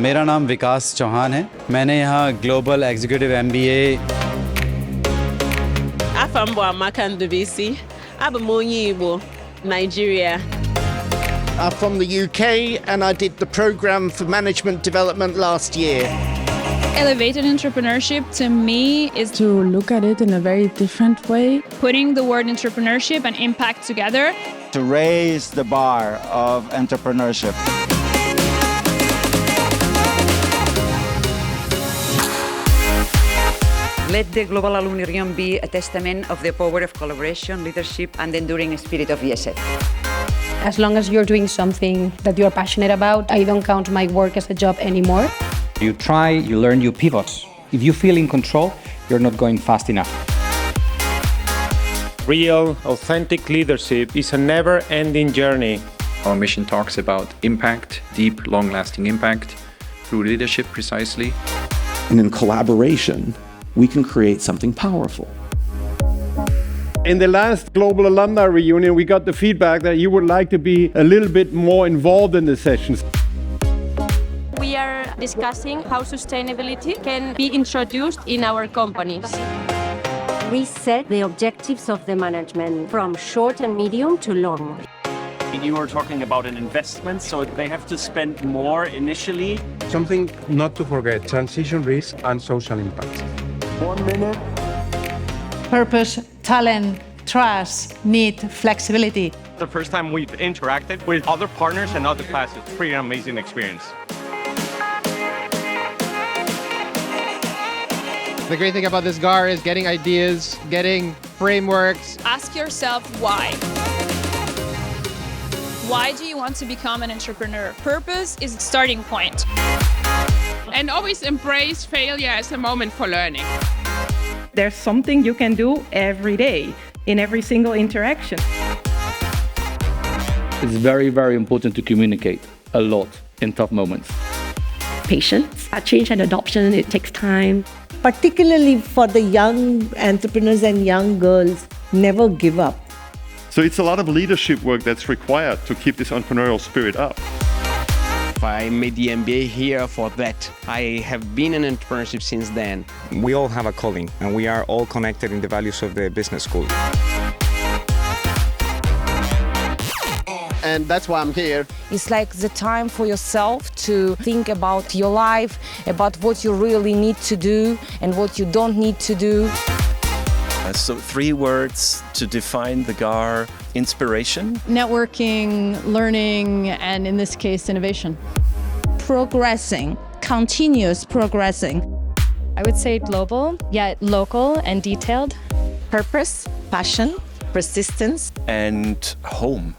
मेरा नाम विकास चौहान है। मैंने यहाँ global executive MBA। Afam bụ Amaka Ndubisi. Abụ m onye Igbo, Nigeria. I'm from the UK and I did the program for management development last year. Elevated entrepreneurship to me is to look at it in a very different way. putting the word entrepreneurship and impact together. To raise the bar of entrepreneurship. Let the Global Alumni Reunion be a testament of the power of collaboration, leadership, and the enduring spirit of IESE. As long as you're doing something that you're passionate about, I don't count my work as a job anymore. You try, you learn, you pivot. If you feel in control, you're not going fast enough. Real, authentic leadership is a never-ending journey. Our mission talks about impact, deep, long-lasting impact, through leadership precisely. And in collaboration, we can create something powerful. In the last Global Alumni Reunion, we got the feedback that you would like to be a little bit more involved in the sessions. We are discussing how sustainability can be introduced in our companies. We set the objectives of the management from short and medium to long. You are talking about an investment, so they have to spend more initially. Something not to forget, transition risk and social impact. 1 minute. Purpose, talent, trust, need, flexibility. The first time we've interacted with other partners and other classes, pretty amazing experience. The great thing about this GAR is getting ideas, getting frameworks. Ask yourself why. Why do you want to become an entrepreneur? Purpose is the starting point. And always embrace failure as a moment for learning. There's something you can do every day, in every single interaction. It's very, very important to communicate a lot in tough moments. Patience. Change and adoption, it takes time. Particularly for the young entrepreneurs and young girls, never give up. So it's a lot of leadership work that's required to keep this entrepreneurial spirit up. I made the MBA here for that. I have been in entrepreneurship since then. We all have a calling and we are all connected in the values of the business school. And that's why I'm here. It's like the time for yourself to think about your life, about what you really need to do and what you don't need to do. So 3 words to define the GAR: inspiration, Networking, learning, and in this case, innovation. Progressing, continuous progressing. I would say global, yet local and detailed. Purpose, passion, persistence, and home.